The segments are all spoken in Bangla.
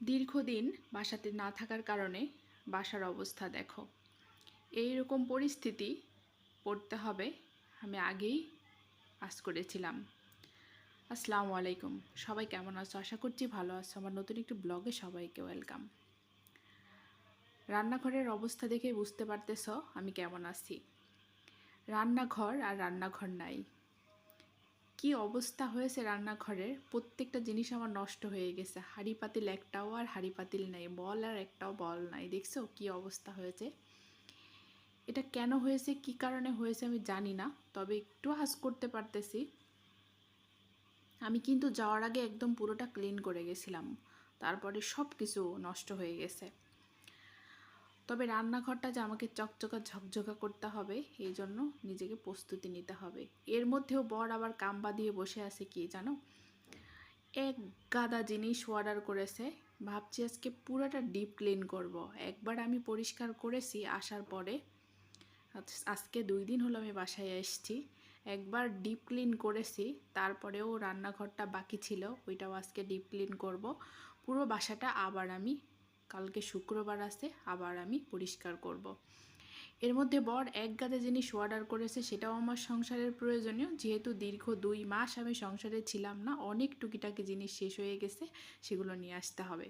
দীর্ঘদিন বাসাতে না থাকার কারণে বাসার অবস্থা দেখো। এই রকম পরিস্থিতি পড়তে হবে আমি আগেই আশ করেছিলাম। আসসালামু আলাইকুম, সবাই কেমন আছো? আশা করছি ভালো আছো। আমার নতুন একটি ব্লগে সবাইকে ওয়েলকাম। রান্নাঘরের অবস্থা দেখে বুঝতে পারতেছো আমি কেমন আছি। রান্নাঘর আর রান্নাঘর নাই, কি অবস্থা হয়েছে রান্নাঘরের। প্রত্যেকটা জিনিস আমার নষ্ট হয়ে গেছে। হাঁড়ি পাতিল একটাও আর হাঁড়ি পাতিল নাই, বল আর একটাও বল নাই। দেখছো কি অবস্থা হয়েছে। এটা কেন হয়েছে, কি কারণে হয়েছে আমি জানি না, তবে একটু আঁচ করতে পারতেছি। আমি কিন্তু যাওয়ার আগে একদম পুরোটা ক্লিন করে গেছিলাম, তারপরে সব কিছু নষ্ট হয়ে গেছে। তবে রান্নাঘরটা যে আমাকে চকচকা ঝকঝকা করতে হবে, এই জন্য নিজেকে প্রস্তুতি নিতে হবে। এর মধ্যেও বর আবার কাম্বা দিয়ে বসে আছে কি জানো, এক গাদা জিনিস অর্ডার করেছে। ভাবছি আজকে পুরোটা ডিপ ক্লিন করব। একবার আমি পরিষ্কার করেছি আসার পরে, আজকে 2 দিন হলো আমি বাসায় এসেছি। একবার ডিপ ক্লিন করেছি, তারপরেও রান্নাঘরটা বাকি ছিল, ওইটাও আজকে ডিপ ক্লিন করব। পুরো বাসাটা আবার আমি কালকে শুক্রবার আছে, আবার আমি পরিষ্কার করব। এর মধ্যে বর এক গাদা জিনিস অর্ডার করেছে, সেটাও আমার সংসারের প্রয়োজনীয়। যেহেতু দীর্ঘ 2 মাস আমি সংসারে ছিলাম না, অনেক টুকিটাকি জিনিস শেষ হয়ে গেছে, সেগুলো নিয়ে আসতে হবে।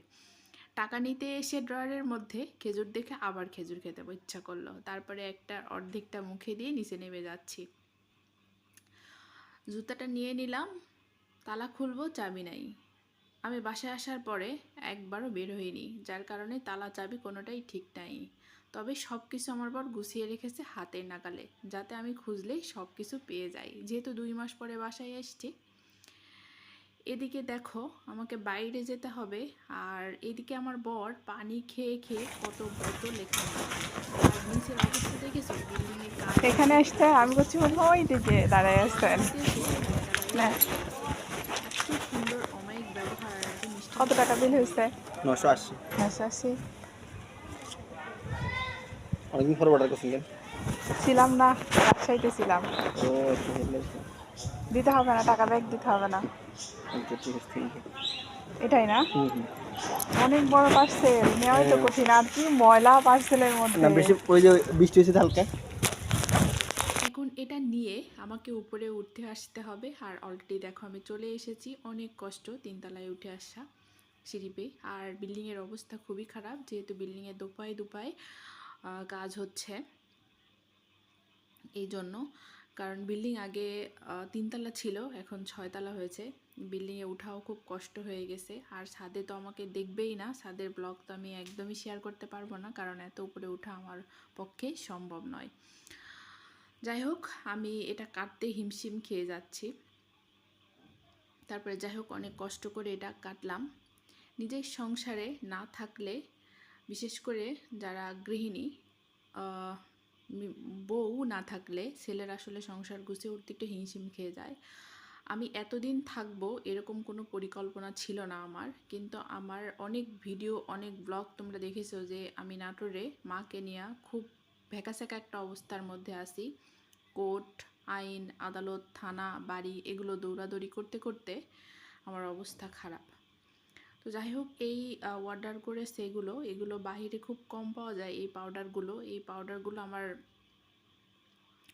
টাকা নিতে এসে ড্রয়ারের মধ্যে খেজুর দেখে আবার খেজুর খেতে ইচ্ছা করলো। তারপরে একটা অর্ধেকটা মুখে দিয়ে নিচে নেমে যাচ্ছি। জুতাটা নিয়ে নিলাম, তালা খুলবো, চাবি নাই। আমি বাসায় আসার পরে একবারও বের হইনি, যার কারণে তালা চাবি কোনোটাই ঠিক নাই। তবে সব কিছু আমার বর গুছিয়ে রেখেছে হাতের নাগালে, যাতে আমি খুঁজলেই সব কিছু পেয়ে যাই। যেহেতু 2 মাস পরে বাসায় এসছি। এদিকে দেখো আমাকে বাইরে যেতে হবে, আর এদিকে আমার বর পানি খেয়ে খেয়ে কত বোতল এখানে। আর নিচের অবস্থা দেখেছো, বিল্ডিংয়ের কাজ এখানে হচ্ছে, আসতে আমি করছি মনে হয় ওই দিকে দাঁড়ায় অর্ডার আছেন। দিতে এসে জায়গাটা না, দেখো। এত সুন্দর অমায়িক ব্যবহার আর এত মিষ্টি কত মিষ্টি টাকা বিল কথা হয়েছে? বলে। 980। 980। অনেকদিন পরে অর্ডার করছিলেন? ছিলাম না, রাজশাহীতে ছিলাম। ও আচ্ছা, বুঝলাম। দিতে হবে না, টাকা ব্যাগ দিতে হবে না। আচ্ছা, ঠিক আছে, ঠিক আছে। এটাই না? হুম হুম। অনেক বড় পার্সেল, নেওয়াই তো হ্যাঁ। কঠিন। আর কি ময়লা পার্সেলের না, মধ্যে। বেশি ওই যে বৃষ্টি হয়েছে তো হালকা। এখন এটা নিয়ে আমাকে উপরে উঠতে আসতে হবে, আর অলরেডি দেখো আমি চলে এসেছি। অনেক কষ্ট 3 তলায় উঠে আসা সিঁড়ি বেয়ে। আর বিল্ডিংয়ের অবস্থা খুবই খারাপ, যেহেতু বিল্ডিংয়ে দুপায়ে দুপায়ে কাজ হচ্ছে, এই জন্য। কারণ বিল্ডিং আগে 3 তলা ছিল, এখন 6 তলা হয়েছে। বিল্ডিংয়ে উঠাও খুব কষ্ট হয়ে গেছে। আর ছাদে তো আমাকে দেখবেই না, ছাদের ব্লগ তো আমি একদমই শেয়ার করতে পারবো না, কারণ এত উপরে ওঠা আমার পক্ষে সম্ভব নয়। যাই হোক, আমি এটা কাটতে হিমশিম খেয়ে যাচ্ছি। তারপরে যাই হোক, অনেক কষ্ট করে এটা কাটলাম। নিজের সংসারে না থাকলে, বিশেষ করে যারা গৃহিণী, আহ, বউ না থাকলে ছেলের আসলে সংসার গুছিয়ে উঠতে একটু হিমশিম খেয়ে যায়। আমি এতদিন থাকবো এরকম কোনো পরিকল্পনা ছিল না আমার, কিন্তু আমার অনেক ভিডিও, অনেক ব্লগ তোমরা দেখেছো যে আমি নাটোরে মাকে নিয়ে খুব ভ্যাকাস্যাকা একটা অবস্থার মধ্যে আছি। কোর্ট, আইন, আদালত, থানা, বাড়ি, এগুলো দৌড়াদৌড়ি করতে করতে আমার অবস্থা খারাপ। তো যাই হোক, এই অর্ডার করে এগুলো বাহিরে খুব কম পাওয়া যায়। এই পাউডারগুলো আমার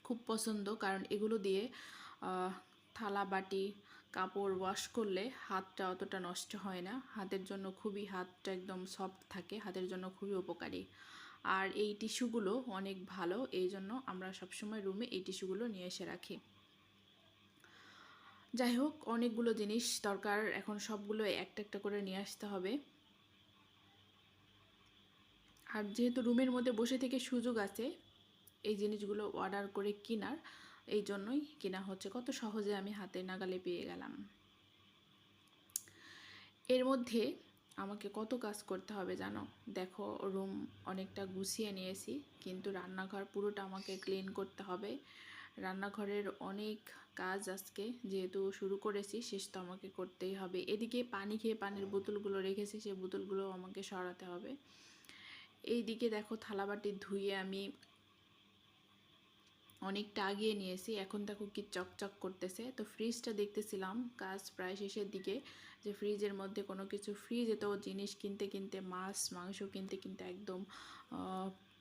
খুব পছন্দ, কারণ এগুলো দিয়ে থালা বাটি কাপড় ওয়াশ করলে হাতটা অতটা নষ্ট হয় না। হাতটা একদম সফট থাকে, হাতের জন্য খুবই উপকারী। আর এই টিস্যুগুলো অনেক ভালো, এই জন্য আমরা সবসময় রুমে এই টিস্যুগুলো নিয়ে এসে রাখি। যাই হোক, অনেকগুলো জিনিস দরকার, এখন সবগুলো একটা একটা করে নিয়ে আসতে হবে। আর যেহেতু রুমের মধ্যে বসে থেকে সুযোগ আছে এই জিনিসগুলো অর্ডার করে কেনার, এই জন্যই কেনা হচ্ছে। কত সহজে আমি হাতের নাগালে পেয়ে গেলাম। এর মধ্যে আমাকে কত কাজ করতে হবে জানো। দেখো, রুম অনেকটা গুছিয়ে নিয়েছি, কিন্তু রান্নাঘর পুরোটা আমাকে ক্লিন করতে হবে। রান্নাঘরের অনেক কাজ আজকে যেহেতু শুরু করেছি, শেষ তো আমাকে করতেই হবে। এদিকে পানি খেয়ে পানির বোতলগুলো রেখেছি, সেই বোতলগুলো আমাকে সরাতে হবে। এইদিকে দেখো থালাবাটি ধুয়ে আমি অনেকটা আগিয়ে নিয়েছি, এখন দেখো কি চকচক করতেছে। তো ফ্রিজটা দেখতেছিলাম, কাজ প্রায় শেষের দিকে, যে ফ্রিজের মধ্যে কোনো কিছু, ফ্রিজে তো জিনিস কিনতে কিনতে মাছ মাংস কিনতে কিনতে একদম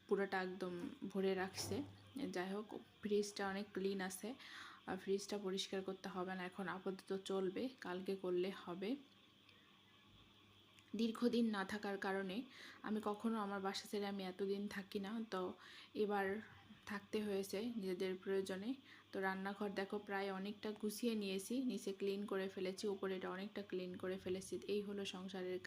পুরোটা একদম ভরে রাখছে। যাই হোক, ফ্রিজটা অনেক ক্লিন আছে, আর ফ্রিজটা পরিষ্কার করতে হবে না এখন, আপাতত চলবে, কালকে করলে হবে। দীর্ঘদিন না থাকার কারণে আমি কখনো আমার বাসা ছেড়ে আমি এতদিন থাকি না, তো এবার থাকতে হয়েছে নিজেদের প্রয়োজনে। তো রান্নাঘর দেখো প্রায় অনেকটা গুছিয়ে নিয়েছি, নিচে ক্লিন করে ফেলেছি, উপরে এটা অনেকটা ক্লিন করে ফেলেছি। এই হলো সংসারের কাজ।